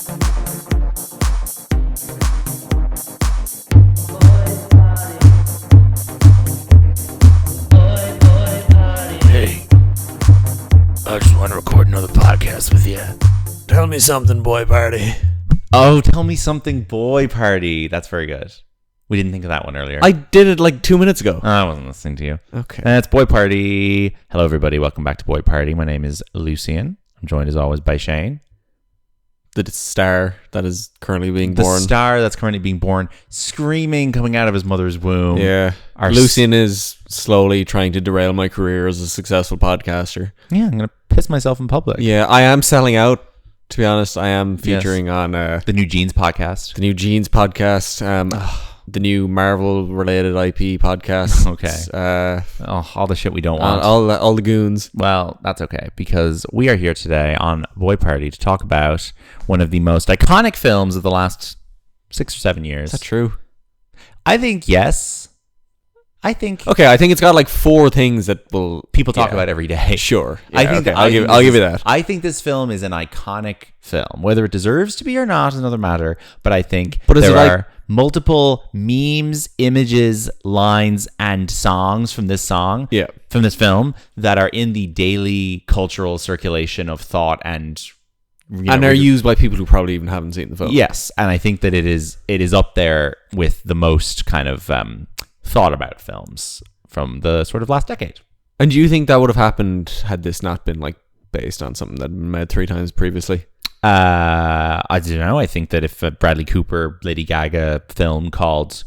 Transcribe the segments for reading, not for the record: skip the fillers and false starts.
Hey, I just want to record another podcast with you. Tell me something, boy party. Oh, tell me something, boy party. That's very good. We didn't think of that one earlier. I did it like 2 minutes ago. I wasn't listening to you. Okay. It's Boy Party. Hello, everybody. Welcome back to Boy Party. My name is Lucian. I'm joined, as always, by Shane. The star that is currently being born. The star that's currently being born, screaming, coming out of his mother's womb. Yeah. Lucian is slowly trying to derail my career as a successful podcaster. Yeah, I'm going to piss myself in public. Yeah, I am selling out. To be honest, I am featuring on the new Jeans podcast. The new Jeans podcast. The new Marvel-related IP podcast. Okay. All the shit we don't want. All the goons. Well, that's okay, because we are here today on Boy Party to talk about one of the most iconic films of the last 6 or 7 years. Is that true? I think yes. I think it's got like 4 things that people talk about every day. Sure. Yeah, I'll give you that. I think this film is an iconic film. Whether it deserves to be or not is another matter. But I think there are multiple memes, images, lines, and songs from this film that are in the daily cultural circulation of thought and they're used by people who probably even haven't seen the film. Yes, and I think that it is up there with the most kind of thought about films from the sort of last decade. And do you think that would have happened had this not been like based on something that had been made 3 times previously? I don't know. I think that if a Bradley Cooper, Lady Gaga film called,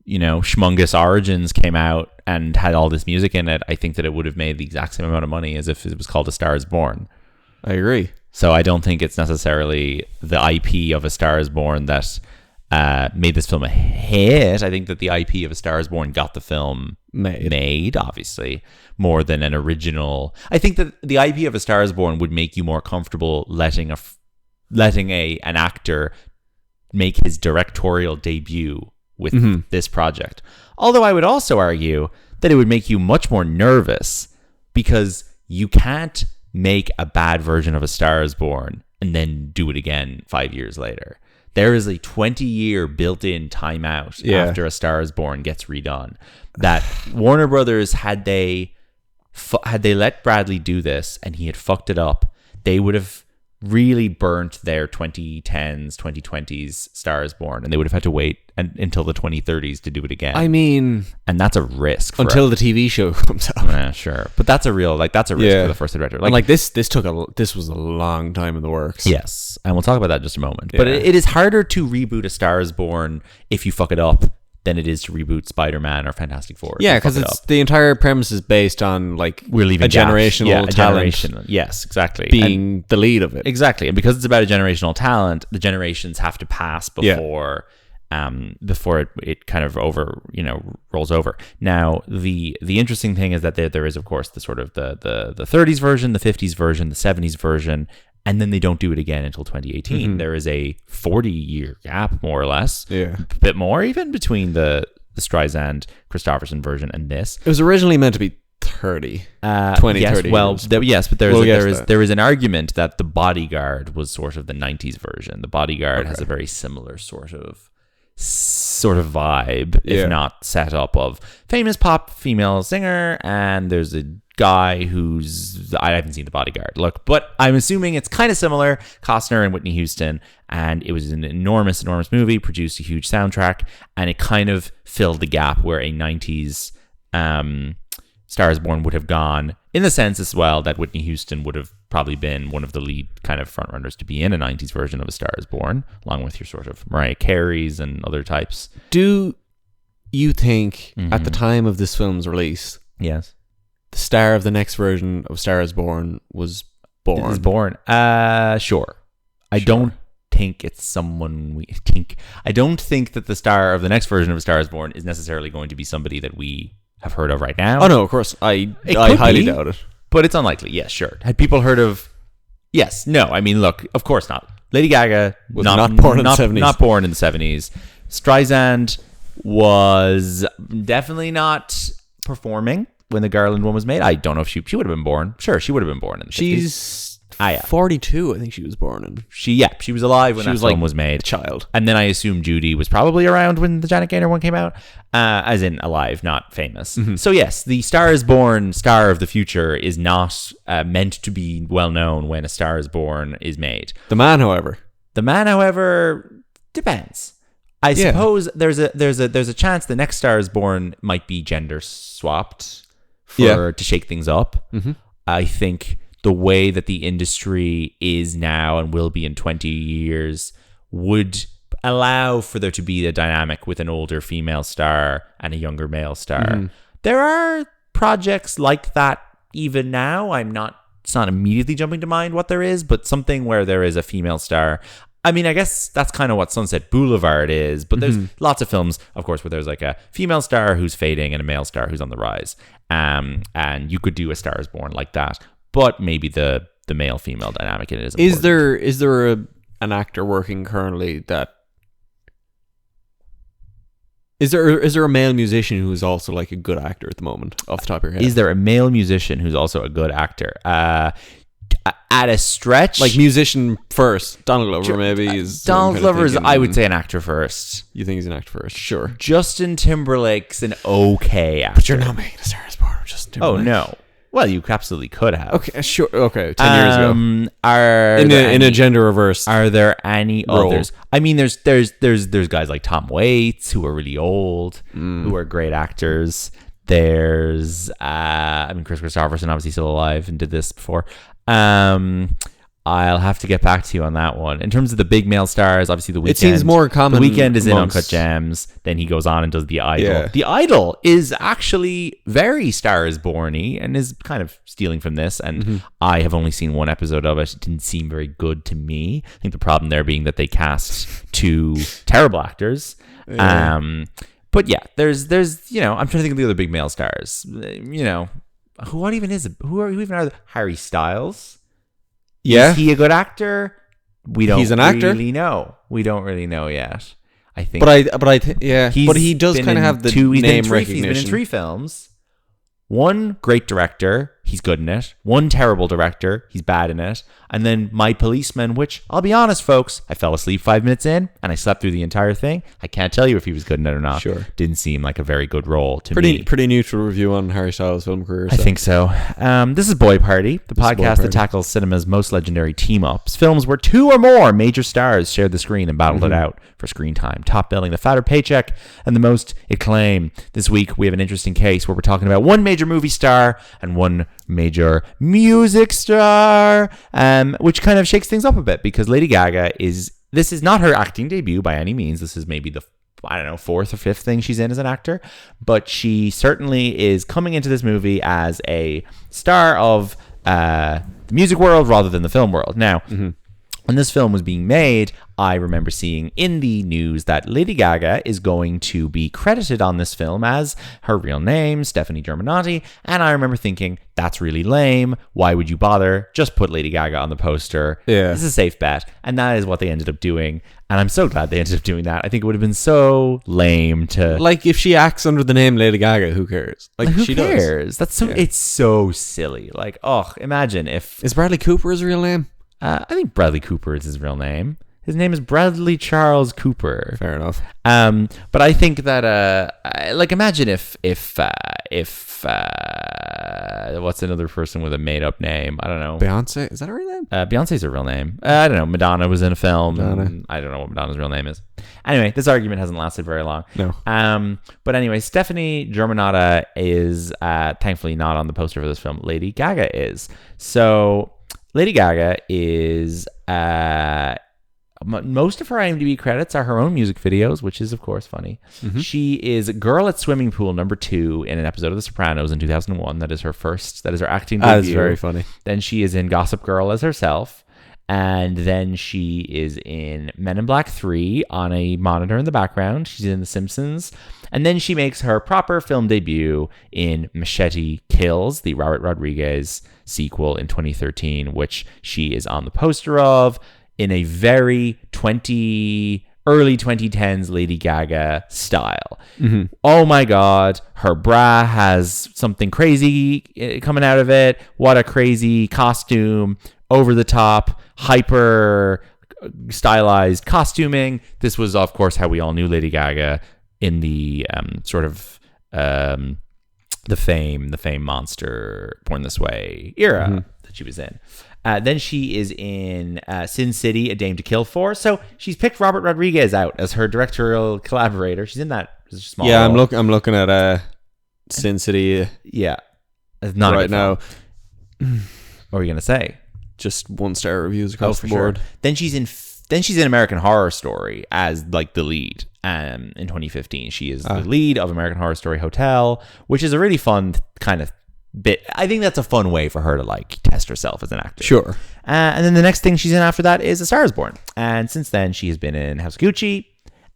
Schmungus Origins came out and had all this music in it, I think that it would have made the exact same amount of money as if it was called A Star Is Born. I agree. So I don't think it's necessarily the IP of A Star Is Born that made this film a hit. I think that the IP of A Star Is Born got the film made, obviously, more than an original. I think that the IP of A Star Is Born would make you more comfortable letting an actor make his directorial debut with this project. Although I would also argue that it would make you much more nervous, because you can't make a bad version of A Star Is Born and then do it again 5 years later. There is a 20-year built-in timeout after A Star Is Born gets redone. That Warner Brothers, had they let Bradley do this and he had fucked it up, they would have really burnt their 2010s, 2020s Star Is Born, and they would have had to wait until the 2030s to do it again. I mean, and that's a risk until the TV show comes out. Yeah, sure, but that's a risk for the first director. This was a long time in the works. Yes, and we'll talk about that in just a moment. Yeah. But it is harder to reboot A Star Is Born if you fuck it up than it is to reboot Spider-Man or Fantastic Four. Yeah, because the entire premise is based on we're leaving a generational talent. Yes, exactly. Being the lead of it. Exactly. And because it's about a generational talent, the generations have to pass before it kind of rolls over. Now, the interesting thing is that there is, of course, the sort of the 30s version, the 50s version, the 70s version, and then they don't do it again until 2018. Mm-hmm. There is a 40-year gap, more or less. Yeah. A bit more, even, between the Streisand Christopherson version and this. It was originally meant to be 30. 20, yes, 30 well, years. But there is an argument that The Bodyguard was sort of the 90s version. The Bodyguard has a very similar sort of vibe, if not setup, of famous pop female singer, and there's a guy I haven't seen The Bodyguard, but I'm assuming it's kind of similar. Costner and Whitney Houston, and it was an enormous movie, produced a huge soundtrack, and it kind of filled the gap where a 90s Star Is Born would have gone, in the sense as well that Whitney Houston would have probably been one of the lead kind of frontrunners to be in a 90s version of A Star Is Born, along with your sort of Mariah Careys and other types. Do you think at the time of this film's release, yes, the star of the next version of Star Is Born was born? Sure. I don't think it's someone we think. I don't think that the star of the next version of A Star Is Born is necessarily going to be somebody that we have heard of right now. Oh no, of course. I highly doubt it. But it's unlikely. Yes, sure. Had people heard of... Yes, no. I mean, look, of course not. Lady Gaga was not born in the 70s. Not born in the 70s. Streisand was definitely not performing when the Garland one was made. I don't know if she would have been born. Sure, she would have been born in the 50s. She's yeah. 42, I think she was born in. She was alive when that film was made. A child. And then I assume Judy was probably around when the Janet Gaynor one came out, as in alive, not famous. Mm-hmm. So yes, the Star is Born, Star of the Future is not meant to be well known when A Star is Born is made. The man, however, depends. I suppose there's a chance the next Star is Born might be gender swapped to shake things up. Mm-hmm. I think the way that the industry is now and will be in 20 years would allow for there to be a dynamic with an older female star and a younger male star. Mm-hmm. There are projects like that even now. It's not immediately jumping to mind what there is, but something where there is a female star. I mean, I guess that's kind of what Sunset Boulevard is, but there's lots of films, of course, where there's like a female star who's fading and a male star who's on the rise. And you could do A Star is Born like that. But maybe the male-female dynamic in it is important. Is there an actor working currently that... Is there a male musician who is also like a good actor at the moment, off the top of your head? Is there a male musician who's also a good actor? At a stretch... Like musician first. Donald Glover maybe is... Donald Glover is, I would say, an actor first. You think he's an actor first? Sure. Justin Timberlake's an okay actor. But you're not making A Star is Born with Justin Timberlake. Oh, no. Well, you absolutely could have. Okay, sure. Okay, 10 years ago. In a gender reverse. Are there any others? I mean, there's guys like Tom Waits who are really old, who are great actors. There's Chris Christopherson, obviously still alive and did this before. I'll have to get back to you on that one. In terms of the big male stars, obviously The Weeknd. It seems more common. The Weeknd is in Uncut Gems. Then he goes on and does The Idol. Yeah. The Idol is actually very Star is Born-y and is kind of stealing from this. And I have only seen one episode of it. It didn't seem very good to me. I think the problem there being that they cast two terrible actors. Yeah. But yeah, there's I'm trying to think of the other big male stars. Who even are Harry Styles? Yeah. Is he a good actor? He's an actor? Really know. We don't really know yet. I think. But he does kind of have the name recognition. He's been in 3 films. One great director, he's good in it. One terrible director, he's bad in it. And then My Policeman, which, I'll be honest, folks, I fell asleep 5 minutes in and I slept through the entire thing. I can't tell you if he was good in it or not. Sure. Didn't seem like a very good role to me. Pretty neutral review on Harry Styles' film career. I think so. This is Boy Party, the podcast that tackles cinema's most legendary team-ups. Films where 2 or more major stars shared the screen and battled it out for screen time. Top billing, the fatter paycheck, and the most acclaim. This week, we have an interesting case where we're talking about one major movie star and one major music star, which kind of shakes things up a bit because Lady Gaga this is not her acting debut by any means. This is maybe the 4th or 5th thing she's in as an actor, but she certainly is coming into this movie as a star of the music world rather than the film world. Now, when this film was being made, I remember seeing in the news that Lady Gaga is going to be credited on this film as her real name, Stephanie Germanotti, and I remember thinking, that's really lame. Why would you bother? Just put Lady Gaga on the poster. Yeah. This is a safe bet, and that is what they ended up doing, and I'm so glad they ended up doing that. I think it would have been so lame to... Like, if she acts under the name Lady Gaga, who cares? Like, who she cares? Does. That's so... Yeah. It's so silly. Like, imagine if... Is Bradley Cooper his real name? I think Bradley Cooper is his real name. His name is Bradley Charles Cooper. Fair enough. But I think that, imagine if what's another person with a made up name? I don't know. Beyonce? Is that her real name? Beyonce's her real name. I don't know. Madonna was in a film. I don't know what Madonna's real name is. Anyway, this argument hasn't lasted very long. No. But anyway, Stephanie Germanotta is thankfully not on the poster for this film. Lady Gaga is. So Lady Gaga is... most of her IMDb credits are her own music videos, which is, of course, funny. She is a girl at swimming pool number 2 in an episode of The Sopranos in 2001. That is her acting debut. That's very funny. Then she is in Gossip Girl as herself. And then she is in Men in Black 3 on a monitor in the background. She's in The Simpsons. And then she makes her proper film debut in Machete Kills, the Robert Rodriguez sequel in 2013, which she is on the poster of, in a very 20 early 2010s Lady Gaga style. Oh my God, her bra has something crazy coming out of it. What a crazy costume. Over the top, hyper stylized costuming. This was, of course, how we all knew Lady Gaga in the the fame monster Born This Way era that she was in. Then she is in Sin City, A Dame to Kill For. So she's picked Robert Rodriguez out as her directorial collaborator. She's in that small. Yeah, I'm looking at Sin City. Yeah, it's not right now. What were you gonna say? Just 1-star reviews across the board. Sure. Then she's in American Horror Story as like the lead. In 2015, she is the lead of American Horror Story Hotel, which is a really fun kind of bit. I think that's a fun way for her to like test herself as an actor. Sure. And then the next thing she's in after that is A Star Is Born. And since then, she has been in House of Gucci.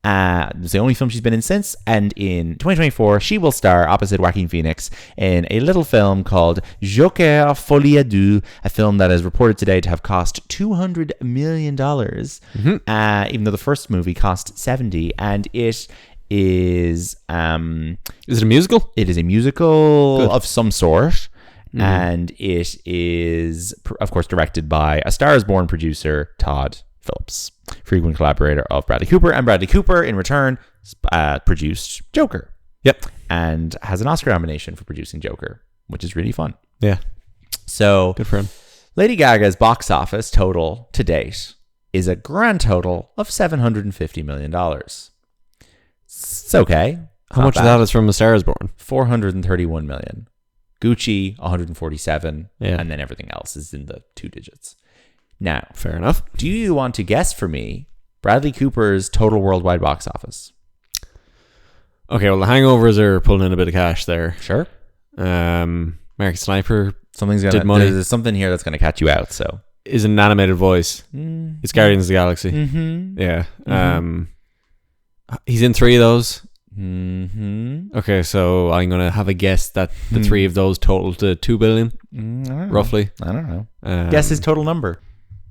It's the only film she's been in since. And in 2024, she will star opposite Joaquin Phoenix in a little film called Joker Folie à Deux, a film that is reported today to have cost $200 million, even though the first movie cost 70. And it is... Is it a musical? It is a musical Good. of some sort. And it is, of course, directed by A Star Is Born producer Todd Phillips, frequent collaborator of Bradley Cooper, and Bradley Cooper in return produced Joker. Yep. And has an Oscar nomination for producing Joker, which is really fun. Yeah. So Good for him. Lady Gaga's box office total to date is a grand total of $750 million. It's okay. How much of that is from A Star Is Born? 431 million. Gucci 147, Yeah. and then everything else is in the 2 digits. Now, Fair enough. do you want to guess for me Bradley Cooper's total worldwide box office? Okay, well, the Hangovers are pulling in a bit of cash there. Sure. American Sniper Something's did gonna money. there's something here that's gonna catch you out. So is an animated voice. It's Guardians of the Galaxy. Yeah. He's in 3 of those. Okay, so I'm gonna have a guess that the 3 of those total to 2 billion, roughly. I don't know. Guess his total number.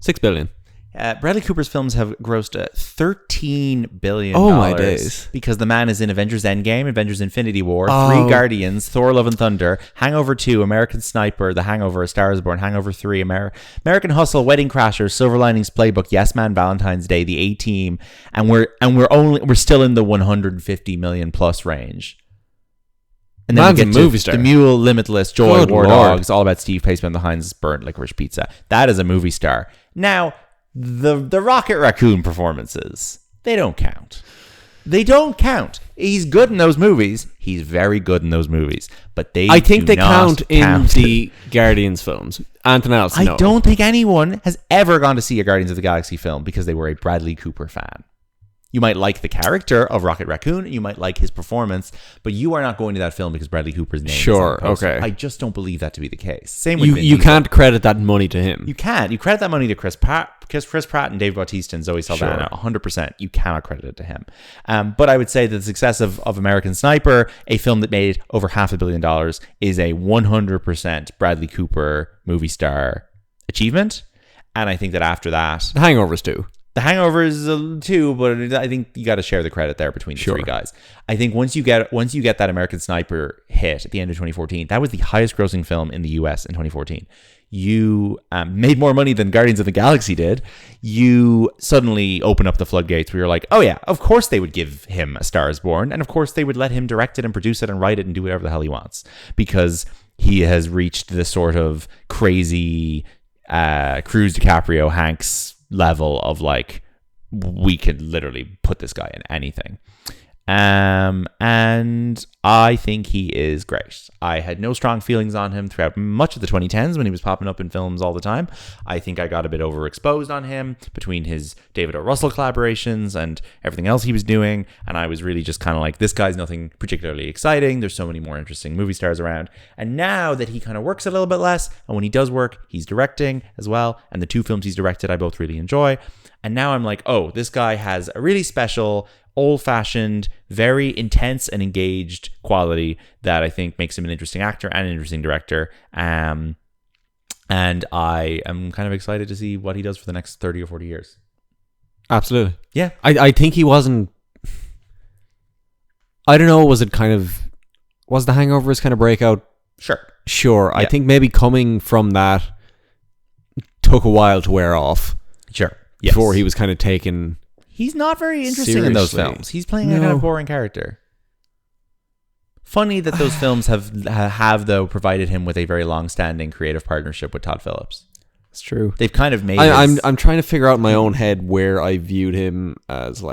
6 billion. Bradley Cooper's films have grossed $13 billion. Oh my days! Because the man is in Avengers Endgame, Avengers Infinity War, 3 Guardians, Thor: Love and Thunder, Hangover 2, American Sniper, The Hangover, A Star Is Born, Hangover 3, American Hustle, Wedding Crashers, Silver Linings Playbook, Yes Man, Valentine's Day, The A-Team, and we're still in the 150 million plus range. And then Man's we a get movie to star. The Mule, Limitless, Joy, Good War Lord. Dogs, All About Steve, Paceman Behind Burnt Licorice Pizza. That is a movie star. Now, the Rocket Raccoon performances, they don't count. They don't count. He's good in those movies. He's very good in those movies. But I think they count in count. the Guardians films. Anything else? I No. don't think anyone has ever gone to see a Guardians of the Galaxy film because they were a Bradley Cooper fan. You might like the character of Rocket Raccoon, you might like his performance, but you are not going to that film because Bradley Cooper's name is on the poster. Okay. I just don't believe that to be the case. Same with Vin You Diesel. can't credit that money to him. You can't. You credit that money to Chris Pratt and Dave Bautista and Zoe Saldana, Sure. 100%. You cannot credit it to him. But I would say that the success of American Sniper, a film that made over $500 million, is a 100% Bradley Cooper movie star achievement. And I think that after that, The Hangovers too. The Hangover is 2, but I think you got to share the credit there between the 3 guys. I think once you get that American Sniper hit at the end of 2014, that was the highest grossing film in the US in 2014. You made more money than Guardians of the Galaxy did. You suddenly open up the floodgates where you're like, oh yeah, of course they would give him A Star Is Born, and of course they would let him direct it and produce it and write it and do whatever the hell he wants, because he has reached this sort of crazy Cruz DiCaprio Hanks level of like, we could literally put this guy in anything. And I think he is great. I had no strong feelings on him throughout much of the 2010s when he was popping up in films all the time. I think I got a bit overexposed on him between his David O. Russell collaborations and everything else he was doing. And I was really just kind of like, this guy's nothing particularly exciting. There's so many more interesting movie stars around. And now that he kind of works a little bit less, and when he does work, he's directing as well. And the 2 films he's directed, I both really enjoy. And now I'm like, oh, this guy has a really special, old-fashioned, very intense and engaged quality that I think makes him an interesting actor and an interesting director. And I am kind of excited to see what he does for the next 30 or 40 years. Absolutely. Yeah. I think he wasn't. I don't know. Was The Hangover his kind of breakout? Sure. Yeah. I think maybe coming from that took a while to wear off. Sure. Yes. Before he was kind of taken. He's not very interesting in those films. He's playing a kind of boring character. Funny that those films have though provided him with a very long-standing creative partnership with Todd Phillips. It's true. They've kind of made. I'm trying to figure out in my own head where I viewed him as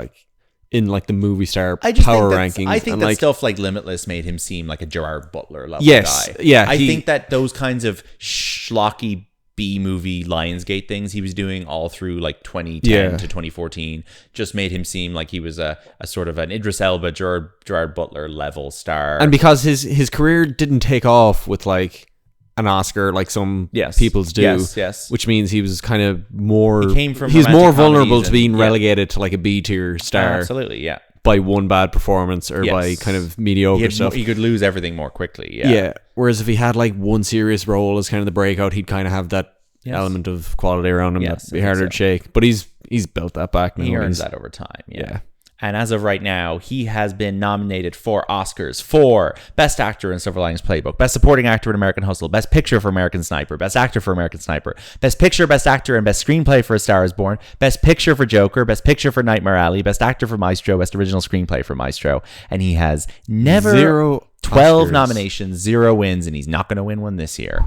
in the movie star power rankings. I think that stuff like Limitless made him seem like a Gerard Butler level guy. Yeah. I think that those kinds of schlocky B-movie Lionsgate things he was doing all through 2010 to 2014 just made him seem like he was a sort of an Idris Elba, Gerard Butler level star. And because his career didn't take off with an Oscar like some people's do, yes. Which means he was kind of more. He's more vulnerable to being relegated to a B-tier star. Absolutely, yeah. By one bad performance or by kind of mediocre stuff. He could lose everything more quickly. Yeah. Whereas if he had one serious role as kind of the breakout, he'd kind of have that element of quality around him that'd be harder to shake. But he's built that back now. He earns that over time. Yeah. And as of right now, he has been nominated for Oscars for Best Actor in Silver Linings Playbook, Best Supporting Actor in American Hustle, Best Picture for American Sniper, Best Actor for American Sniper, Best Picture, Best Actor, and Best Screenplay for A Star Is Born, Best Picture for Joker, Best Picture for Nightmare Alley, Best Actor for Maestro, Best Original Screenplay for Maestro. And he has never 12 nominations, 0 wins, and he's not going to win one this year.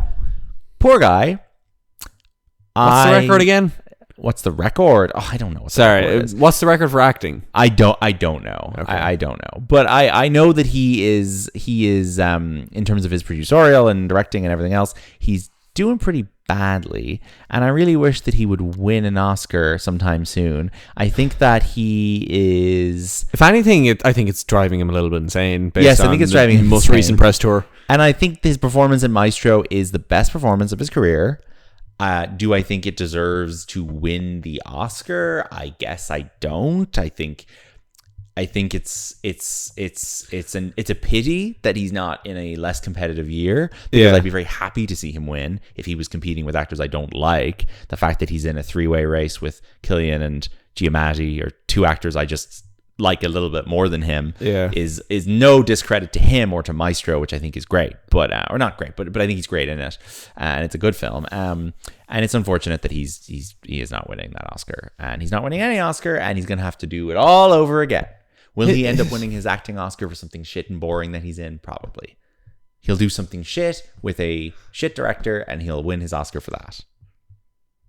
Poor guy. What's the record again? What's the record? Oh, I don't know. What's the record for acting? I don't know. Okay. I don't know. But I know that he is in terms of his producerial and directing and everything else, he's doing pretty badly. And I really wish that he would win an Oscar sometime soon. I think that he is. If anything, I think it's driving him a little bit insane. Yes, I think it's driving him most insane. Recent press tour. And I think his performance in Maestro is the best performance of his career. Do I think it deserves to win the Oscar? I guess I don't. I think it's a pity that he's not in a less competitive year. Because I'd be very happy to see him win if he was competing with actors I don't like. The fact that he's in a 3-way race with Cillian and Giamatti, or 2 actors I just like a little bit more than him, is no discredit to him or to Maestro, which I think is great, but or not great, but I think he's great in it, and it's a good film. And it's unfortunate that he is not winning that Oscar, and he's not winning any Oscar, and he's gonna have to do it all over again. Will he end up winning his acting Oscar for something shit and boring that he's in? Probably. He'll do something shit with a shit director, and he'll win his Oscar for that.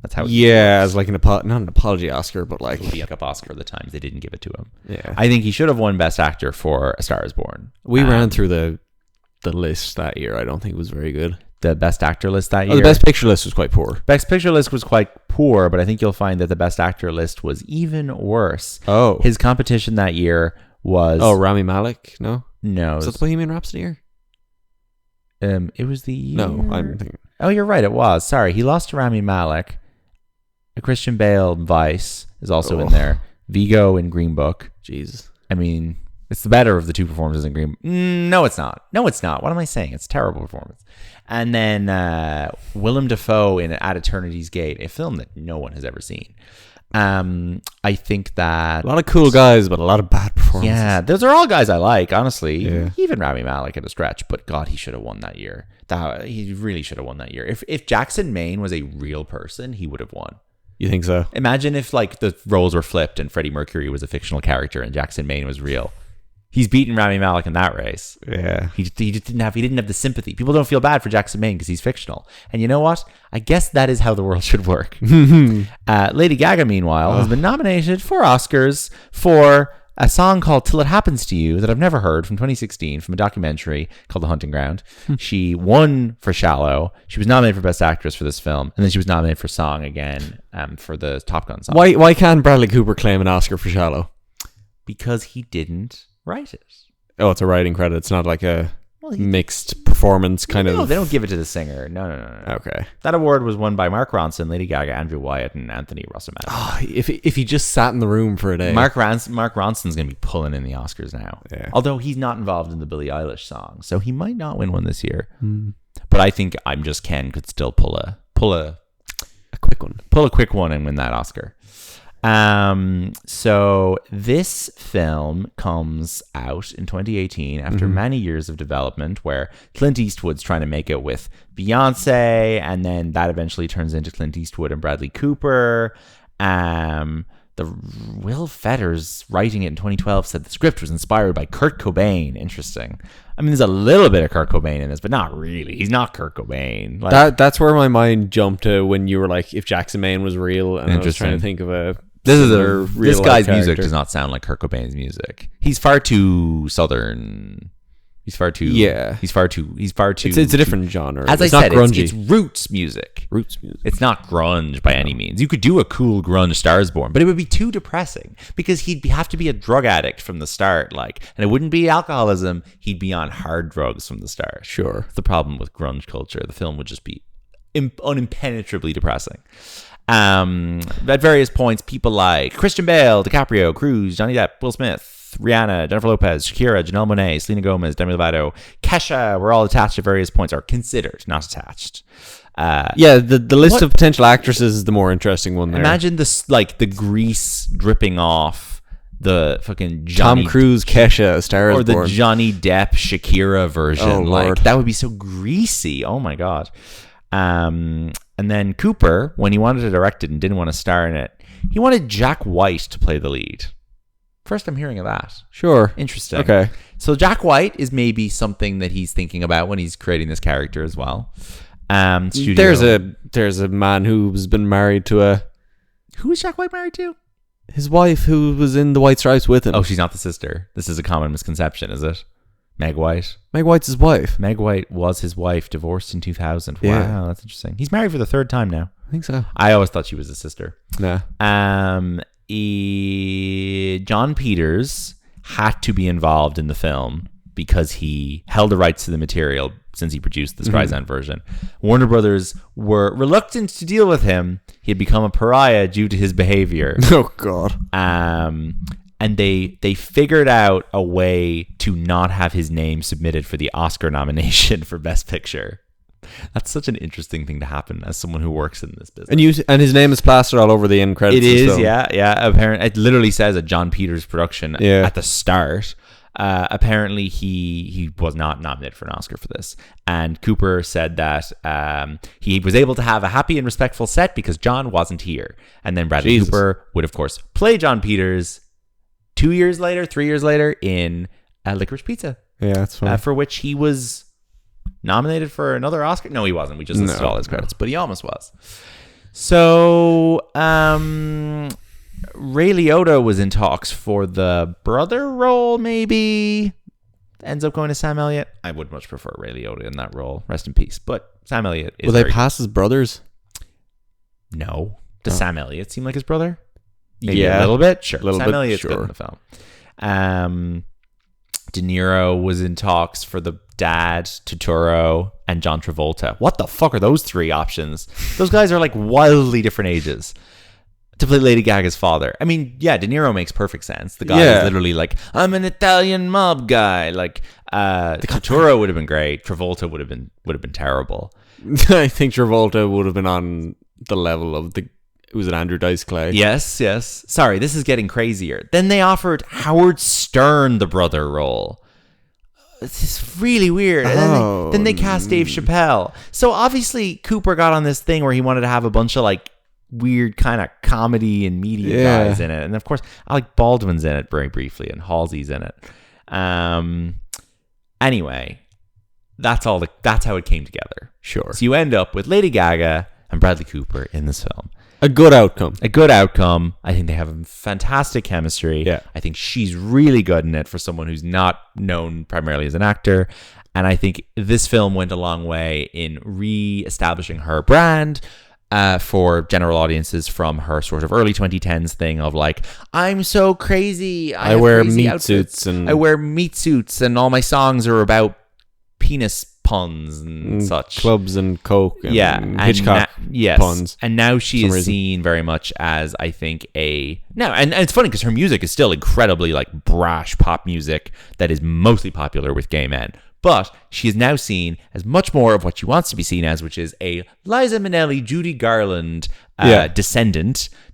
That's how. As not an apology Oscar, but it'll be up Oscar the times they didn't give it to him. Yeah, I think he should have won Best Actor for A Star Is Born. We ran through the list that year. I don't think it was very good. The Best Actor list that year. The Best Picture list was quite poor. Best Picture list was quite poor, but I think you'll find that the Best Actor list was even worse. Oh, his competition that year was Rami Malek. No, is that the Bohemian Rhapsody year? It was the year. No, I'm thinking. Oh, you're right. It was. Sorry, he lost to Rami Malek. Christian Bale, Vice, is also in there. Vigo in Green Book. Jesus. I mean, it's the better of the 2 performances in Green Book. No, it's not. What am I saying? It's a terrible performance. And then Willem Dafoe in At Eternity's Gate, a film that no one has ever seen. I think that a lot of cool guys, but a lot of bad performances. Yeah, those are all guys I like, honestly. Yeah. Even Rami Malek at a stretch, but God, he should have won that year. He really should have won that year. If Jackson Maine was a real person, he would have won. You think so? Imagine if the roles were flipped and Freddie Mercury was a fictional character and Jackson Maine was real. He's beaten Rami Malek in that race. Yeah. He just didn't have the sympathy. People don't feel bad for Jackson Maine because he's fictional. And you know what? I guess that is how the world should work. Lady Gaga, meanwhile, has been nominated for Oscars for a song called Till It Happens to You that I've never heard, from 2016, from a documentary called The Hunting Ground. She won for Shallow. She was nominated for Best Actress for this film. And then she was nominated for Song again for the Top Gun song. Why can't Bradley Cooper claim an Oscar for Shallow? Because he didn't write it. Oh, it's a writing credit. It's not like a mixed performance kind of. No, they don't give it to the singer. No. Okay. That award was won by Mark Ronson, Lady Gaga, Andrew Wyatt, and Anthony Russell-Madden. Oh, if he just sat in the room for a day. Mark Ronson's going to be pulling in the Oscars now. Yeah. Although he's not involved in the Billie Eilish song, so he might not win one this year. But I think I'm Just Ken could still pull a quick one and win that Oscar. So this film comes out in 2018 after many years of development, where Clint Eastwood's trying to make it with Beyonce, and then that eventually turns into Clint Eastwood and Bradley Cooper. The Will Fetters, writing it in 2012, said the script was inspired by Kurt Cobain. Interesting. I mean, there's a little bit of Kurt Cobain in this, but not really. He's not Kurt Cobain. Like, that's where my mind jumped to when you were like, if Jackson Maine was real, and I was trying to think of this guy's music does not sound like Kurt Cobain's music. He's far too southern. He's far too. It's a different genre. As it's I not said, grungy. it's roots music. It's not grunge by any means. You could do a cool grunge Stars Born, but it would be too depressing because he'd have to be a drug addict from the start, and it wouldn't be alcoholism. He'd be on hard drugs from the start. Sure. That's the problem with grunge culture. The film would just be unimpenetrably depressing. At various points, people like Christian Bale, DiCaprio, Cruz, Johnny Depp, Will Smith, Rihanna, Jennifer Lopez, Shakira, Janelle Monáe, Selena Gomez, Demi Lovato, Kesha were all attached at various points, or considered, not attached. The list of potential actresses is the more interesting one there. Imagine this, the grease dripping off the fucking Johnny, Tom Cruise, Kesha, Stars or the Born. Johnny Depp, Shakira version. Oh, Lord. That would be so greasy. Oh my God. And then Cooper, when he wanted to direct it and didn't want to star in it, he wanted Jack White to play the lead. First I'm hearing of that. Sure. Interesting. Okay. So Jack White is maybe something that he's thinking about when he's creating this character as well. There's a man who's been married to a... Who is Jack White married to? His wife, who was in The White Stripes with him. Oh, she's not the sister. This is a common misconception, is it? Meg White. Meg White's his wife. Meg White was his wife, divorced in 2000. Yeah. Wow, that's interesting. He's married for the third time now. I think so. I always thought she was his sister. Nah. John Peters had to be involved in the film because he held the rights to the material since he produced the Streisand version. Warner Brothers were reluctant to deal with him. He had become a pariah due to his behavior. Oh, God. And they figured out a way to not have his name submitted for the Oscar nomination for Best Picture. That's such an interesting thing to happen as someone who works in this business. And his name is plastered all over the end credits. It is, yeah. Apparently, it literally says a John Peters production at the start. Apparently, he was not nominated for an Oscar for this. And Cooper said that he was able to have a happy and respectful set because John wasn't here. And then Bradley Cooper would, of course, play John Peters 3 years later in Licorice Pizza. Yeah, that's fine. For which he was nominated for another Oscar. No, he wasn't. We just listed all his credits, but he almost was. So, Ray Liotta was in talks for the brother role, maybe. Ends up going to Sam Elliott. I would much prefer Ray Liotta in that role. Rest in peace. But Sam Elliott is... Will they pass as brothers? No. Does Sam Elliott seem like his brother? Maybe a little bit. Sure. Sam Elliott's good in the film. De Niro was in talks for the dad, Turturro, and John Travolta. What the fuck are those three options? Those guys are wildly different ages to play Lady Gaga's father. I mean, yeah, De Niro makes perfect sense. The guy is literally I'm an Italian mob guy. Turturro would have been great. Travolta would have been terrible. I think Travolta would have been on the level of was it Andrew Dice Clay? Yes. Sorry, this is getting crazier. Then they offered Howard Stern the brother role. This is really weird. And then they cast Dave Chappelle. So obviously Cooper got on this thing where he wanted to have a bunch of weird kind of comedy and media guys in it. And of course, Alec Baldwin's in it very briefly and Halsey's in it. Anyway, that's how it came together. Sure. So you end up with Lady Gaga and Bradley Cooper in this film. A good outcome. I think they have a fantastic chemistry. Yeah. I think she's really good in it for someone who's not known primarily as an actor. And I think this film went a long way in re-establishing her brand for general audiences from her sort of early 2010s thing of I'm so crazy. I wear meat suits and all my songs are about penis puns and such. Clubs and coke and Hitchcock puns. And now she is seen very much as, I think, and it's funny because her music is still incredibly brash pop music that is mostly popular with gay men. But she is now seen as much more of what she wants to be seen as, which is a Liza Minnelli, Judy Garland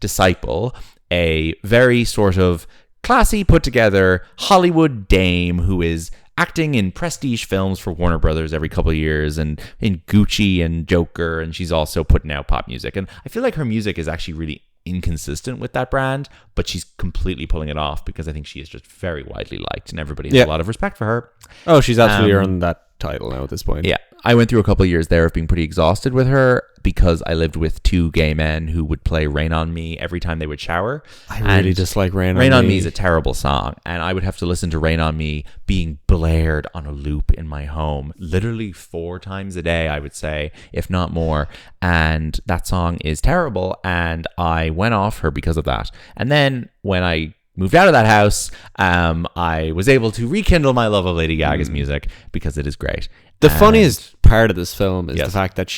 disciple, a very sort of classy, put together Hollywood dame who is acting in prestige films for Warner Brothers every couple of years and in Gucci and Joker, and she's also putting out pop music. And I feel like her music is actually really inconsistent with that brand, but she's completely pulling it off because I think she is just very widely liked and everybody has a lot of respect for her. Oh, she's absolutely earned that title now at this point. Yeah. I went through a couple of years there of being pretty exhausted with her because I lived with two gay men who would play Rain on Me every time they would shower. I really dislike Rain on Me. Rain on Me is a terrible song, and I would have to listen to Rain on Me being blared on a loop in my home literally 4 times a day, I would say, if not more. And that song is terrible, and I went off her because of that. And then when I moved out of that house, I was able to rekindle my love of Lady Gaga's music because it is great. The funniest part of this film is the fact that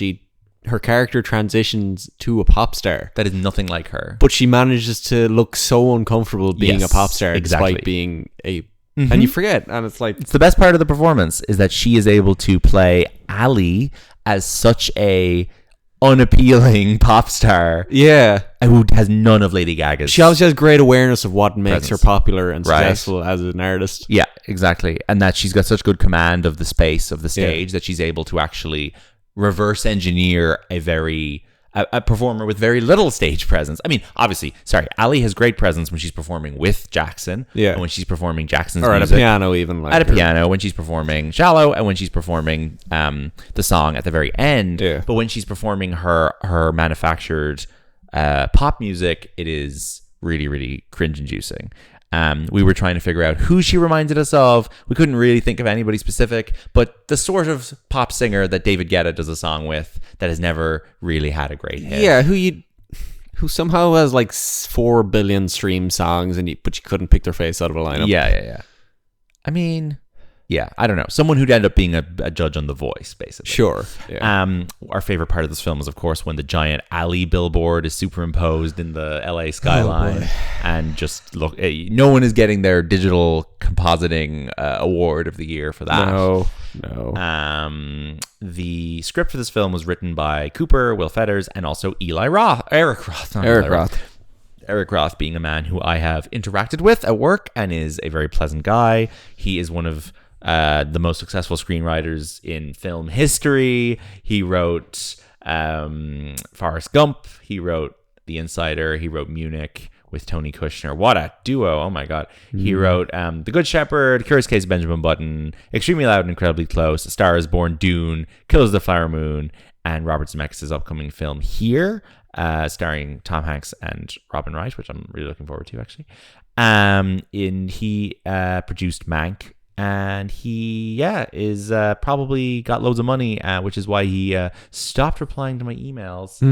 her character transitions to a pop star. That is nothing like her. But she manages to look so uncomfortable being a pop star despite being a... Mm-hmm. And you forget, and it's like... It's the best part of the performance is that she is able to play Ali as such a unappealing pop star. Yeah. Who has none of Lady Gaga's. She obviously has great awareness of what makes her popular and successful as an artist. Yeah, exactly. And that she's got such good command of the space of the stage that she's able to actually reverse engineer a performer with very little stage presence. I mean, obviously, Ali has great presence when she's performing with Jackson. Yeah. And when she's performing Jackson's music. Or at a piano even. At a piano, when she's performing Shallow, and when she's performing the song at the very end. Yeah. But when she's performing her manufactured pop music, it is really, really cringe-inducing. We were trying to figure out who she reminded us of. We couldn't really think of anybody specific, but the sort of pop singer that David Guetta does a song with that has never really had a great hit. Yeah, who somehow has like 4 billion stream songs, but you couldn't pick their face out of a lineup. Yeah. I mean... Yeah, I don't know. Someone who'd end up being a judge on The Voice, basically. Sure. Yeah. Our favorite part of this film is, of course, when the giant Ali billboard is superimposed in the LA skyline, and just look, no one is getting their digital compositing award of the year for that. No. The script for this film was written by Cooper, Will Fetters, and also Eric Roth. Eric Roth being a man who I have interacted with at work and is a very pleasant guy. He is one of the most successful screenwriters in film history. He wrote Forrest Gump. He wrote The Insider. He wrote Munich with Tony Kushner. What a duo. Oh my God. He wrote The Good Shepherd, Curious Case of Benjamin Button, Extremely Loud and Incredibly Close, A Star is Born, Dune, Killers of the Flower Moon, and Robert Zemeckis' upcoming film Here, starring Tom Hanks and Robin Wright, which I'm really looking forward to, actually. He produced Mank, and he is probably got loads of money, which is why he stopped replying to my emails.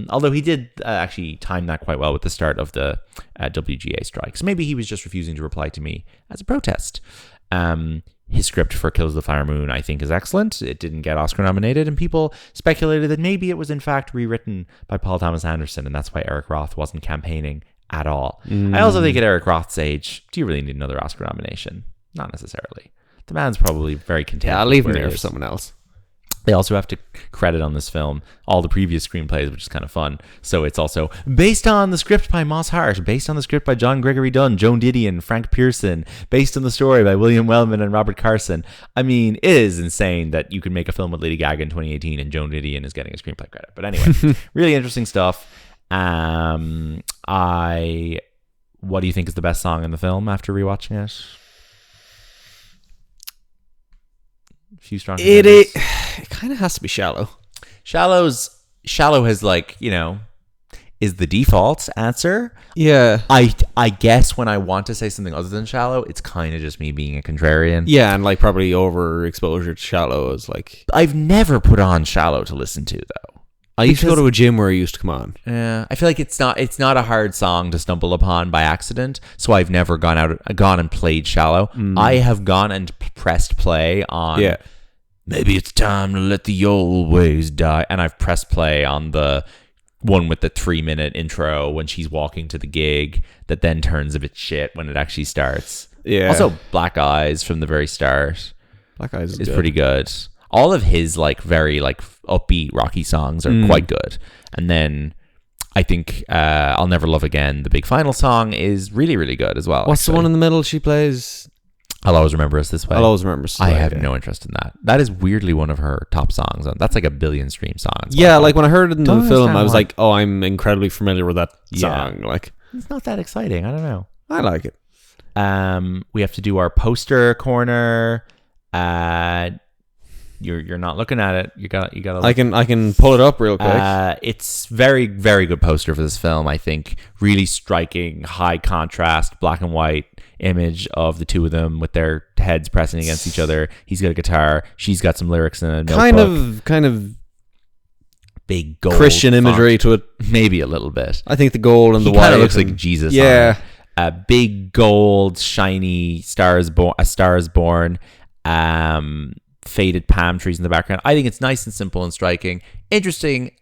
Although he did actually time that quite well with the start of the WGA strike. So maybe he was just refusing to reply to me as a protest. His script for Killers of the Flower Moon, I think, is excellent. It didn't get Oscar nominated, and people speculated that maybe it was in fact rewritten by Paul Thomas Anderson, and that's why Eric Roth wasn't campaigning at all. I also think at Eric Roth's age, do you really need another Oscar nomination? Not necessarily. The man's probably very content. Yeah, I'll leave him there for someone else. They also have to credit on this film all the previous screenplays, which is kind of fun. So it's also based on the script by Moss Hart, based on the script by John Gregory Dunn, Joan Didion, Frank Pearson, based on the story by William Wellman and Robert Carson. I mean, it is insane that you could make a film with Lady Gaga in 2018 and Joan Didion is getting a screenplay credit. But anyway, really interesting stuff. What do you think is the best song in the film after rewatching it? Few strong it kind of has to be Shallow. Shallow has, like, you know, is the default answer. Yeah. I guess when I want to say something other than Shallow, it's kind of just me being a contrarian. Yeah, and like probably overexposure to Shallow is like... I've never put on Shallow to listen to, though. I used to go to a gym where it used to come on. Yeah, I feel like it's not a hard song to stumble upon by accident, so I've never gone and played Shallow. I have gone and pressed play on Maybe It's Time to Let the Old Ways Die, and I've pressed play on the one with the 3-minute intro when she's walking to the gig that then turns a bit shit when it actually starts. Yeah. Also, Black Eyes from the very start. Black Eyes is pretty good. All of his like very like upbeat rocky songs are quite good. And then I think I'll Never Love Again, the big final song, is really, really good as well. What's the one in the middle she plays? I'll Always Remember Us This Way. I'll Always Remember Us This Way. I have no interest in that. That is weirdly one of her top songs. That's like a billion stream song. Yeah, like when I heard it in the film, I was like, oh, I'm incredibly familiar with that song. Like, it's not that exciting. I don't know. I like it. We have to do our poster corner. You're not looking at it. You got to. I can pull it up real quick. It's very, very good poster for this film. I think really striking, high contrast, black and white image of the two of them with their heads pressing against each other. He's got a guitar. She's got some lyrics in a notebook. Kind of big gold Christian imagery to it. Maybe a little bit. I think the gold and the white. He kind of looks like Jesus. Yeah. A big gold, shiny Stars Born. Faded palm trees in the background. I think it's nice and simple and striking. Interesting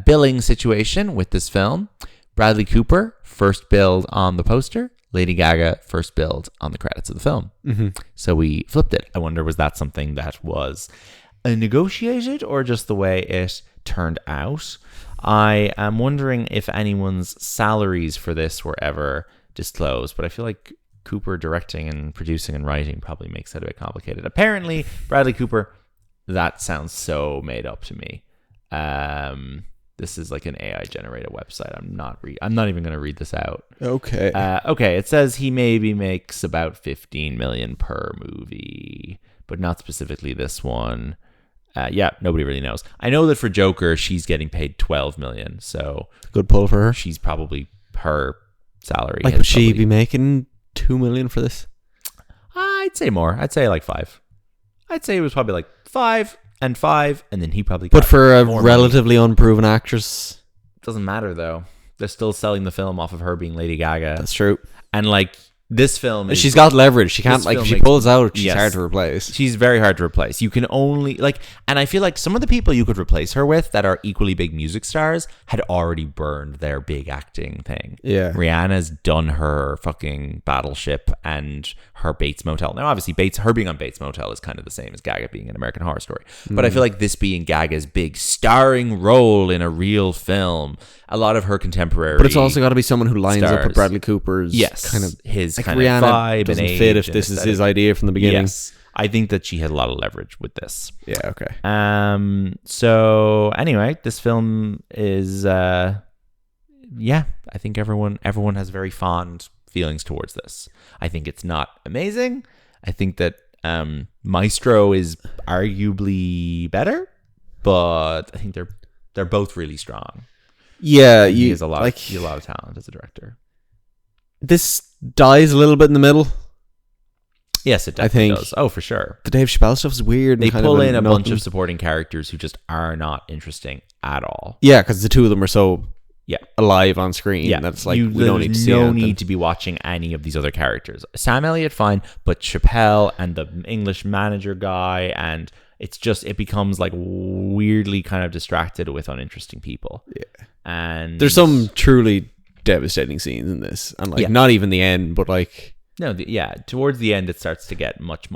billing situation with this film. Bradley Cooper, first billed on the poster. Lady Gaga, first billed on the credits of the film. Mm-hmm. So we flipped it. I wonder, was that something that was negotiated or just the way it turned out? I am wondering if anyone's salaries for this were ever disclosed, but I feel like Cooper directing and producing and writing probably makes that a bit complicated. Apparently, Bradley Cooper, that sounds so made up to me. This is like an AI generated website. I'm not even going to read this out. Okay. Okay. It says he maybe makes about 15 million per movie, but not specifically this one. Yeah, nobody really knows. I know that for Joker, she's getting paid 12 million. So good pull for her. She's probably her salary. Like, would she be making 2 million for this? I'd say more. I'd say like 5. I'd say it was probably like 5 and 5, and then he probably got. But for a relatively unproven actress, doesn't matter though. They're still selling the film off of her being Lady Gaga. That's true. And like this film, she's got leverage. She can't, like, if she pulls out, she's hard to replace. She's very hard to replace. You can only and I feel like some of the people you could replace her with that are equally big music stars had already burned their big acting thing. Yeah. Rihanna's done her fucking Battleship and her Bates Motel. Now, obviously, her being on Bates Motel is kind of the same as Gaga being in American Horror Story. But I feel like this being Gaga's big starring role in a real film, a lot of her contemporary. But it's also got to be someone who lines stars. up with Bradley Cooper's kind of his like kind Rihanna of vibe doesn't and fit if this is his idea from the beginning. Yes, I think that she had a lot of leverage with this. Yeah. Okay. So anyway, this film is I think everyone has very fond feelings towards this. I think it's not amazing. I think that Maestro is arguably better, but I think they're both really strong. Yeah, he has a lot of talent as a director. This dies a little bit in the middle. Yes, it definitely does. Oh, for sure. The Dave Chappelle stuff is weird. They pull in a bunch of supporting characters who just are not interesting at all. Yeah, because the two of them are so alive on screen. Yeah, that's like we don't need to see. No need to be watching any of these other characters. Sam Elliott, fine, but Chappelle and the English manager guy, and it becomes like weirdly kind of distracted with uninteresting people. Yeah, and there's some truly devastating scenes in this, and like not even the end, but like towards the end it starts to get much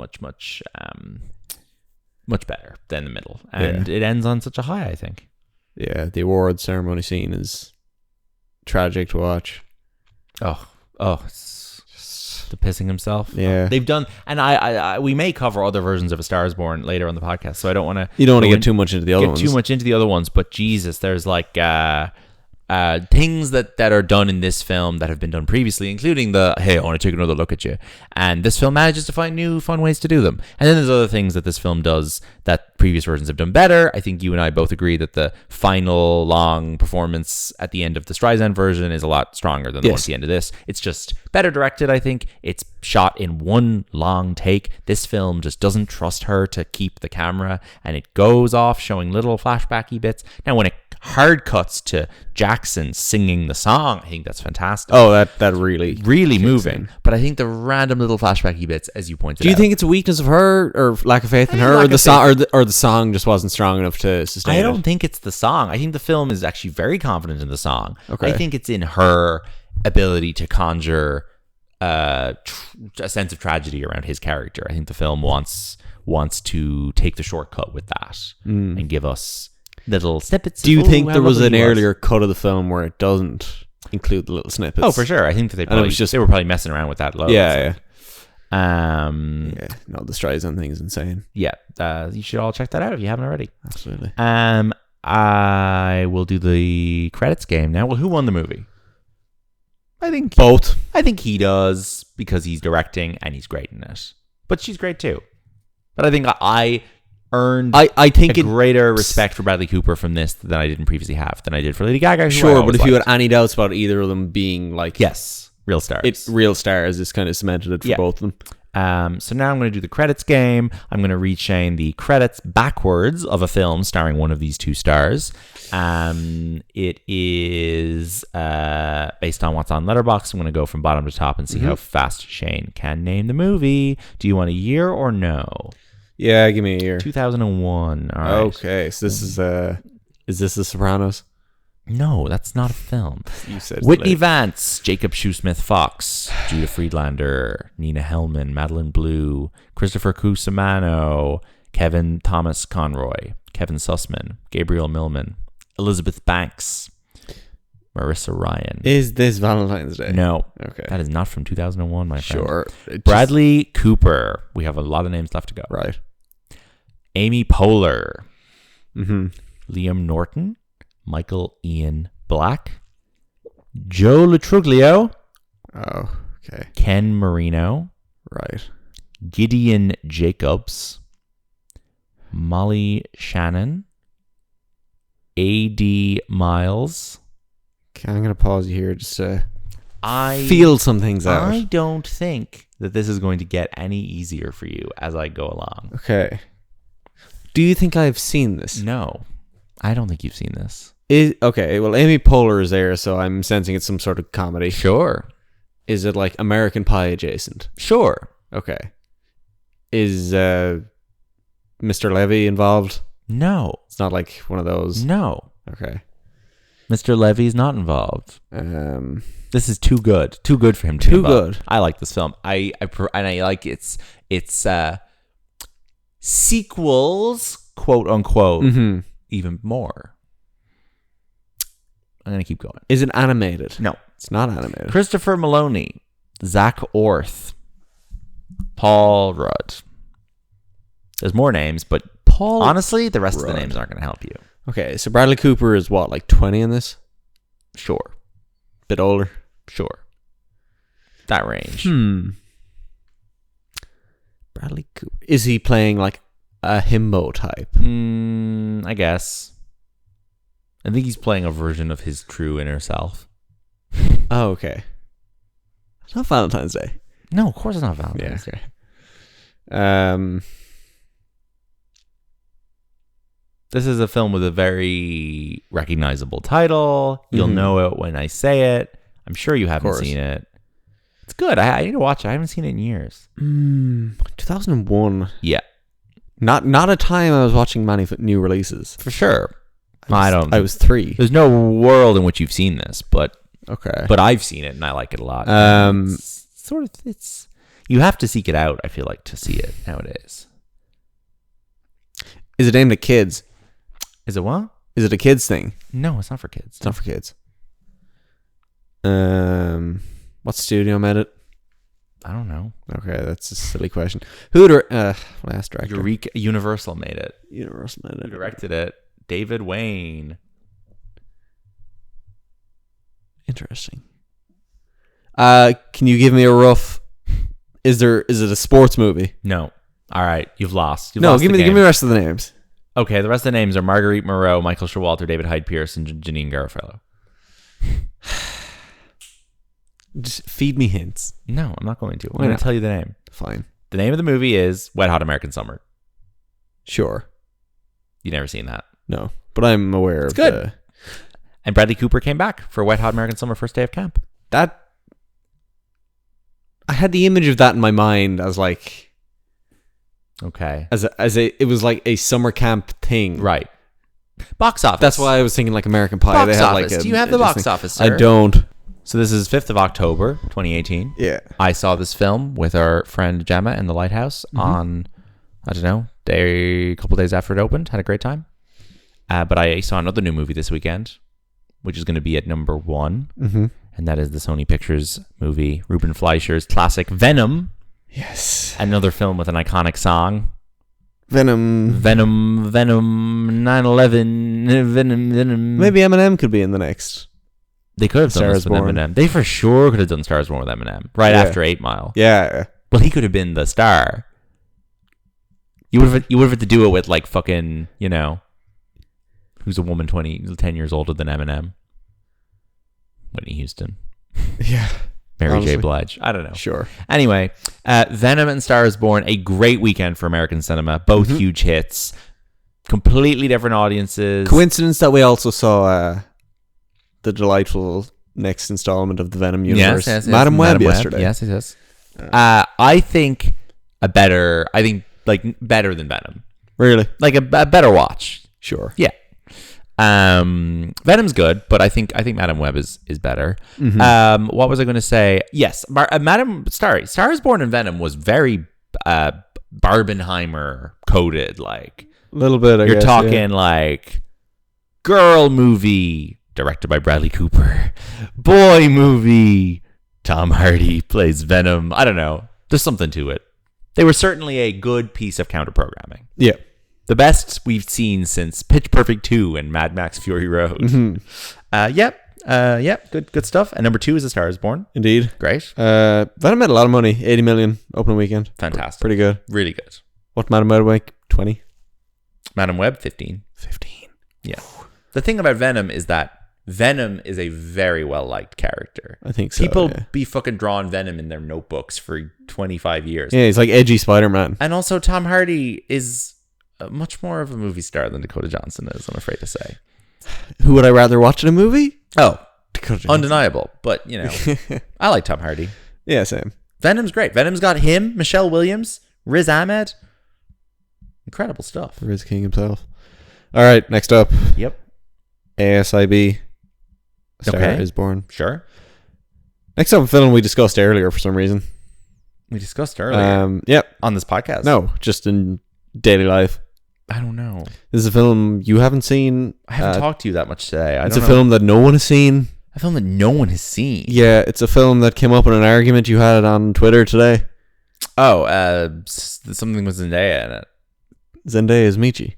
better than the middle, and it ends on such a high. I think. Yeah, the award ceremony scene is tragic to watch. Oh, it's just the pissing himself. Yeah, they've done, and I we may cover other versions of A Star Is Born later on the podcast, so I don't want to. You don't want to get too much into the other ones. But Jesus, there's like things that are done in this film that have been done previously, including the hey, I want to take another look at you, and this film manages to find new fun ways to do them. And then there's other things that this film does that previous versions have done better. I think you and I both agree that the final long performance at the end of the Streisand version is a lot stronger than the one at the end of this. It's just better directed. I think it's shot in one long take. This film just doesn't trust her to keep the camera, and it goes off showing little flashbacky bits. Now when it hard cuts to Jackson singing the song, I think that's fantastic. Oh, that really moving in. But I think the random little flashbacky bits, as you pointed out, do you think it's a weakness of her or lack of faith in her, or the song, or the song just wasn't strong enough to sustain I don't think it's the song. I think the film is actually very confident in the song. Okay. I think it's in her ability to conjure a sense of tragedy around his character. I think the film wants to take the shortcut with that and give us little snippets. Do you think there was an earlier cut of the film where it doesn't include the little snippets? Oh, for sure. I think that they were probably messing around with that loads. Yeah. No, the Streisand thing is insane. Yeah, you should all check that out if you haven't already. Absolutely. I will do the credits game now. Well, who won the movie? I think both. I think he does because he's directing and he's great in it. But she's great too. But I think I earned I think greater respect for Bradley Cooper from this than I didn't previously have than I did for Lady Gaga. Sure, but if you had any doubts about either of them being like real stars, it's real stars. It's kind of cemented it for both of them. So now I'm going to do the credits game. I'm going to rechain the credits backwards of a film starring one of these two stars. It is based on what's on Letterboxd. I'm going to go from bottom to top and see how fast Shane can name the movie. Do you want a year or no? Yeah, give me a year. 2001. All right. Okay, so this is this The Sopranos? No, that's not a film. You said Whitney Vance, Jacob Shoesmith Fox, Judah Friedlander, Nina Hellman, Madeline Blue, Christopher Cusimano, Kevin Thomas Conroy, Kevin Sussman, Gabriel Millman, Elizabeth Banks, Marissa Ryan. Is this Valentine's Day? No. Okay. That is not from 2001, my friend. Sure. Bradley Cooper. We have a lot of names left to go. Right. Amy Poehler. Mm-hmm. Liam Norton. Michael Ian Black, Joe Latruglio, okay, Ken Marino, right, Gideon Jacobs, Molly Shannon, A.D. Miles. Okay, I'm gonna pause you here just to I feel some things out. I don't think that this is going to get any easier for you as I go along. Okay. Do you think I've seen this? No, I don't think you've seen this. Okay, well, Amy Poehler is there, so I'm sensing it's some sort of comedy. Sure. Is it like American Pie adjacent? Sure. Okay. Is Mr. Levy involved? No. It's not like one of those. No. Okay. Mr. Levy's not involved. This is too good. Too good for him to be involved. I like this film. I like its sequels, quote unquote, even more. I'm going to keep going. Is it animated? No. It's not animated. Christopher Maloney, Zach Orth, Paul Rudd. There's more names, but honestly, the rest of the names aren't going to help you. Okay, so Bradley Cooper is what, like 20 in this? Sure. Bit older? Sure. That range. Bradley Cooper. Is he playing like a himbo type? I guess. I think he's playing a version of his true inner self. Oh, okay. It's not Valentine's Day. No, of course it's not Valentine's Day. This is a film with a very recognizable title. You'll know it when I say it. I'm sure you haven't seen it. It's good. I need to watch it. I haven't seen it in years. 2001. Yeah. Not a time I was watching many new releases. For sure. I was 3. There's no world in which you've seen this, but okay. But I've seen it and I like it a lot. It's you have to seek it out, I feel like, to see it nowadays. Is it aimed at kids? Is it what? Is it a kids thing? No, it's not for kids. It's not for kids. What studio made it? I don't know. Okay, that's a silly question. Who last director? Universal made it. Universal made it. Who directed it? David Wayne. Interesting. Can you give me a rough? Is it a sports movie? No. All right, you've lost. Give me the rest of the names. Okay, the rest of the names are Marguerite Moreau, Michael Showalter, David Hyde Pierce, and Janine Garofalo. Just feed me hints. No, I'm not going to. I'm going to tell you the name. Fine. The name of the movie is Wet Hot American Summer. Sure. You never seen that? No, but I'm aware it's good. And Bradley Cooper came back for Wet Hot American Summer first day of camp. That I had the image of that in my mind as like, okay, it was like a summer camp thing, right? Box office. That's why I was thinking like American Pie. Box they had office. Like do you have the box office, sir? I don't. So this is 5th of October, 2018. Yeah. I saw this film with our friend Gemma in the Lighthouse on, I don't know, a couple days after it opened. Had a great time. But I saw another new movie this weekend, which is going to be at number 1. Mm-hmm. And that is the Sony Pictures movie, Ruben Fleischer's classic Venom. Yes. Another film with an iconic song. Venom, 9/11, Venom. Maybe Eminem could be in the next. They could have done Stars this with Born. Eminem. They for sure could have done Stars Born with Eminem right after 8 Mile. Yeah. Well, he could have been the star. You would have had to do it with like fucking, who's a woman 10 years older than Eminem? Whitney Houston. Yeah. Mary Honestly. J. Blige. I don't know. Sure. Anyway, Venom and Stars Born, a great weekend for American cinema. Both huge hits. Completely different audiences. Coincidence that we also saw the delightful next installment of the Venom universe, Yes. Madam Web yesterday. Yes. I think better than Venom. Really? Like a better watch. Sure. Yeah. Venom's good, but I think Madam Web is better. Mm-hmm. What was I going to say? Yes, Stars Born and Venom was very Barbenheimer coded. Like A little bit, I you're guess, talking like girl movie directed by Bradley Cooper, boy movie. Tom Hardy plays Venom. I don't know. There's something to it. They were certainly a good piece of counter programming. Yeah. The best we've seen since Pitch Perfect 2 and Mad Max Fury Road. Yep. Good stuff. And number 2 is A Star Is Born. Indeed. Great. Venom made a lot of money. 80 million opening weekend. Fantastic. Pretty good. Really good. What Madam Web make? 20? Madam Web, 15. 15. Yeah. The thing about Venom is that Venom is a very well-liked character. I think so. People yeah. be fucking drawing Venom in their notebooks for 25 years. Yeah, he's like edgy Spider-Man. And also Tom Hardy is much more of a movie star than Dakota Johnson is, I'm afraid to say. Who would I rather watch in a movie? Oh, Dakota Johnson. undeniable. But, I like Tom Hardy. Yeah, same. Venom's great. Venom's got him, Michelle Williams, Riz Ahmed. Incredible stuff. Riz King himself. All right, next up. Yep. ASIB. A Star Okay. Is Born. Sure. Next up, a film we discussed earlier for some reason. We discussed earlier Yep. on this podcast. No, just in daily life. I don't know. This is a film you haven't seen. I haven't talked to you that much today. It's a film that no one has seen. A film that no one has seen. Yeah, it's a film that came up in an argument you had on Twitter today. Oh, something with Zendaya in it. Zendaya is Michi.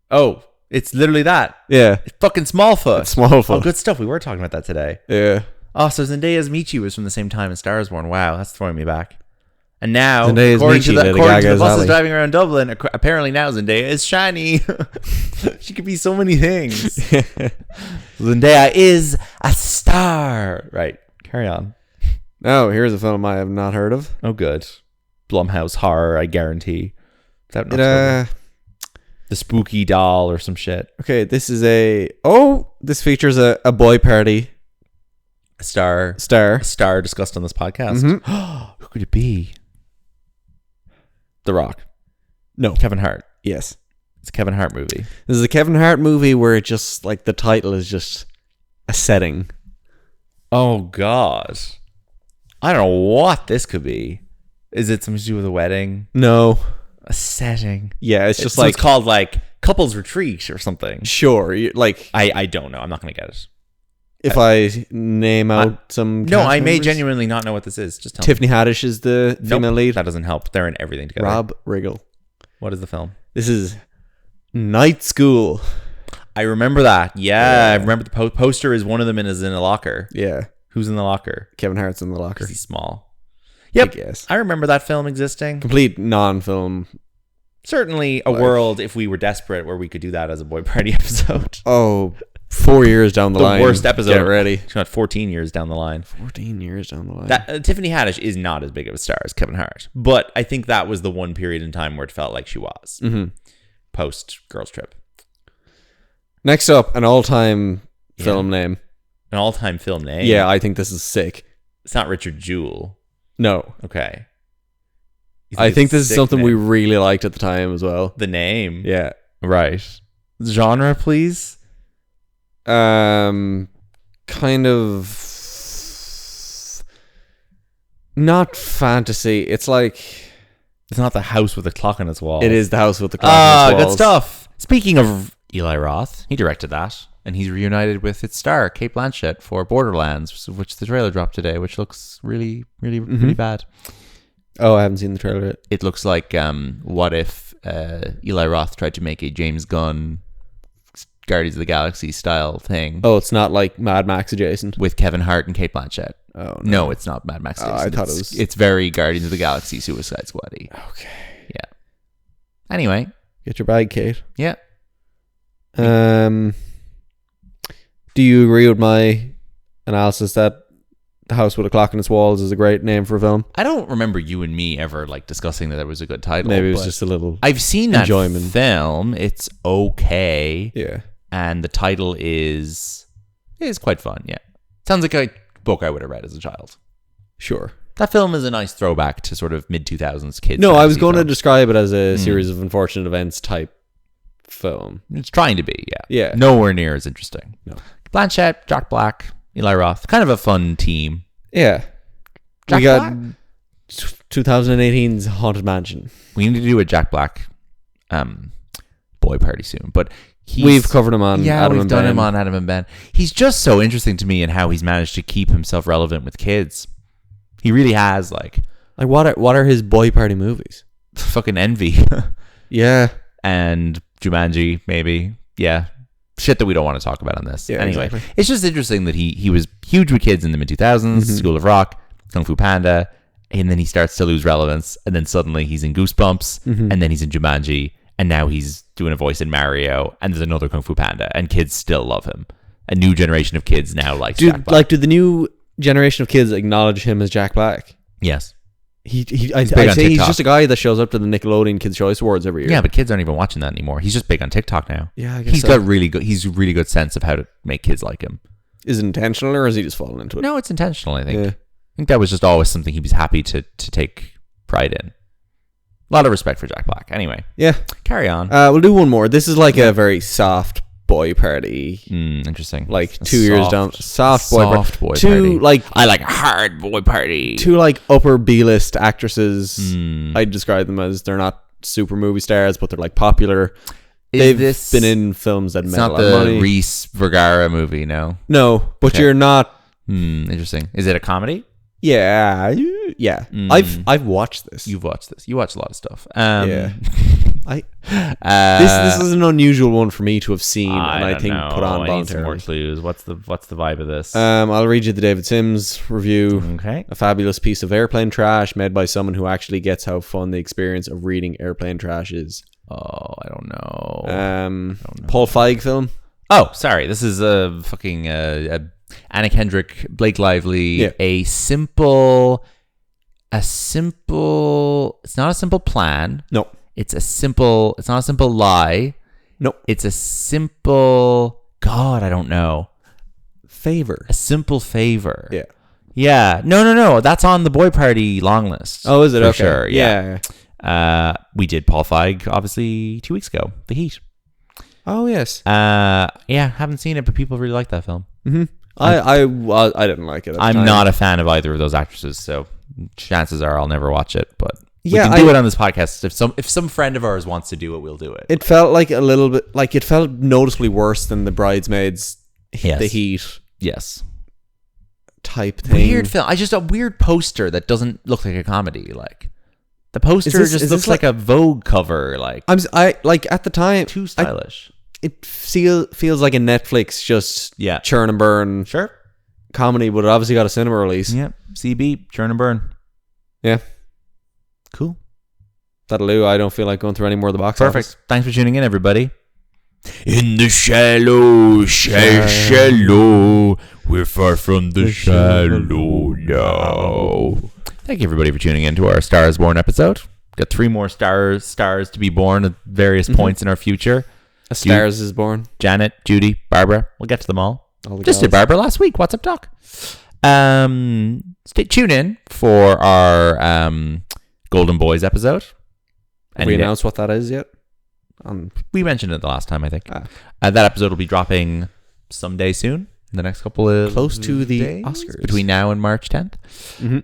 Oh, it's literally that. Yeah. It's fucking Smallfoot. It's Smallfoot. Oh, good stuff. We were talking about that today. Yeah. Oh, so Zendaya's Michi was from the same time as Star Is Born. Wow, that's throwing me back. And now, Zendaya's according to Michi, the Lady buses Gaga's Ali. driving around Dublin, apparently now Zendaya is shiny. She could be so many things. Zendaya is a star. Right. Carry on. Now, here's a film I have not heard of. Oh, good. Blumhouse horror, I guarantee. Is that not the spooky doll or some shit? Okay, this is this features a boy party A star discussed on this podcast. Mhm. Who could it be? The Rock. No. Kevin Hart. Yes. It's a Kevin Hart movie. This is a Kevin Hart movie where it just, like, the title is just a setting. Oh, God. I don't know what this could be. Is it something to do with a wedding? No. A setting? Yeah, it's just So like... it's called, like, Couples Retreat or something. Sure. Like, I don't know. I'm not going to get it. if I name out some No, cast I may members. genuinely not know what this is. Just tell Tiffany Haddish is the me. female Nope, lead. that doesn't help. They're in everything together. Rob Riggle. What is the film? This is Night School. I remember that. Yeah. I remember the poster is one of them is in a locker. Yeah. Who's in the locker? Kevin Hart's in the locker. Because he's small. Yep. I guess. I remember that film existing. Complete non-film. Certainly a Like- world, if we were desperate, where we could do that as a boy party episode. Oh, 4 years down the line. Worst episode. Get ready. It's not 14 years down the line. 14 years down the line. That Tiffany Haddish is not as big of a star as Kevin Hart. But I think that was the one period in time where it felt like she was. Mm-hmm. Post Girls Trip. Next up, an all-time film name. An all-time film name. Yeah, I think this is sick. It's not Richard Jewell. No. Okay. You I think it's a this is sick something we name? really liked at the time as well. The name. Yeah. Right. Genre, please. Kind of not fantasy. It's like It's not the house with a clock on its wall. it is the house with the clock. Ah, on its good walls. stuff. Speaking of Eli Roth. He directed that. And he's reunited with its star, Cate Blanchett, for Borderlands, which the trailer dropped today, which looks really, really, really bad. Oh, I haven't seen the trailer yet. It looks like what if Eli Roth tried to make a James Gunn Guardians of the Galaxy style thing. Oh, it's not like Mad Max adjacent? With Kevin Hart and Cate Blanchett. Oh, no. It's not Mad Max adjacent. I thought it was... It's very Guardians of the Galaxy Suicide Squad-y. Okay. Yeah. Anyway. Get your bag, Kate. Yeah. Do you agree with my analysis that The House with a Clock in its Walls is a great name for a film? I don't remember you and me ever discussing that it was a good title. Maybe it was just a little I've seen that enjoyment. film. It's okay. Yeah. And the title is quite fun, yeah. Sounds like a book I would have read as a child. Sure. That film is a nice throwback to sort of mid-2000s kids. No, I was going to describe it as a series of unfortunate events type film. It's trying to be, yeah. Yeah. Nowhere near as interesting. No. Blanchett, Jack Black, Eli Roth. Kind of a fun team. Yeah. Jack we got Black? 2018's Haunted Mansion. We need to do a Jack Black boy party soon, but we've covered him on Adam we've and done Ben. him on Adam and Ben. He's just so interesting to me in how he's managed to keep himself relevant with kids. He really has, like what are his boy party movies? Fucking Envy. Yeah. And Jumanji, maybe. Yeah. Shit that we don't want to talk about on this. Yeah, anyway, exactly. It's just interesting that he was huge with kids in the mid-2000s, School of Rock, Kung Fu Panda, and then he starts to lose relevance, and then suddenly he's in Goosebumps, and then he's in Jumanji, and now he's doing a voice in Mario, and there's another Kung Fu Panda, and kids still love him. A new generation of kids now likes Jack Black. Do the new generation of kids acknowledge him as Jack Black? Yes. I'd say he's just a guy that shows up to the Nickelodeon Kids' Choice Awards every year. Yeah, but kids aren't even watching that anymore. He's just big on TikTok now. Yeah, I guess he's a really good sense of how to make kids like him. Is it intentional or is he just falling into it? No, it's intentional, I think. Yeah. I think that was just always something he was happy to take pride in. A lot of respect for Jack Black. Anyway. Yeah. Carry on. We'll do one more. This is like a very soft boy party. Interesting. Like 2 years down. Soft boy party. Two, like, I like a hard boy party. Two like upper B-list actresses. I'd describe them as they're not super movie stars, but they're like popular. They've been in films that made a lot of money. It's not the Reese Vergara movie, no? No, but Okay. you're not... Interesting. Is it a comedy? Yeah. I've watched this. You've watched this. You watch a lot of stuff. Yeah. This is an unusual one for me to have seen, and I think put on I need some more voluntarily. clues. What's the vibe of this? I'll read you the David Sims review. Okay. A fabulous piece of airplane trash made by someone who actually gets how fun the experience of reading airplane trash is. Oh, I don't know. Paul Feig film. Oh, sorry. This is a fucking Anna Kendrick, Blake Lively. Yeah. A simple. It's not a simple plan. No. It's not a simple lie. No. It's a simple. God, I don't know. Favor. A simple favor. Yeah. Yeah. No. That's on the boy party long list. Oh, is it? For Okay. sure. Yeah. We did Paul Feig, obviously, 2 weeks ago. The Heat. Oh, yes. Yeah, haven't seen it, but people really like that film. Mm-hmm. I didn't like it. At the I'm time. not a fan of either of those actresses, so chances are I'll never watch it. But Yeah, we can do it on this podcast. If some friend of ours wants to do it, we'll do it. It felt like a little bit like it felt noticeably worse than the Bridesmaids, Yes. The Heat Yes. type thing. Weird film. Just a weird poster that doesn't look like a comedy. Like the poster Is just this looks like a Vogue cover. Like I like at the time too stylish. It feels like a Netflix just Yeah. churn and burn Sure. comedy, but it obviously got a cinema release. Yep. CB, churn and burn. Yeah. Cool. That'll do. I don't feel like going through any more of the box Perfect. office. Thanks for tuning in, everybody. In the shallow, shallow, we're far from the shallow now. Thank you, everybody, for tuning in to our Stars Born episode. Got 3 more stars to be born at various points in our future. A Stars is born. Janet, Judy, Barbara. We'll get to them all. Just did gals. Barbara last week. What's up, Doc? Tune in for our Golden Boys episode. Have we announced what that is yet? We mentioned it the last time, I think. That episode will be dropping someday soon. the next couple of close to the days, Oscars between now and March 10th.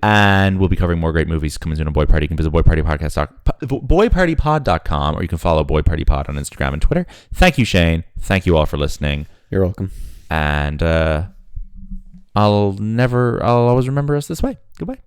And we'll be covering more great movies coming soon on Boy Party. You can visit boypartypod.com, or you can follow Boy Party Pod on Instagram and Twitter. Thank you, Shane. Thank you all for listening. You're welcome. And I'll always remember us this way. Goodbye.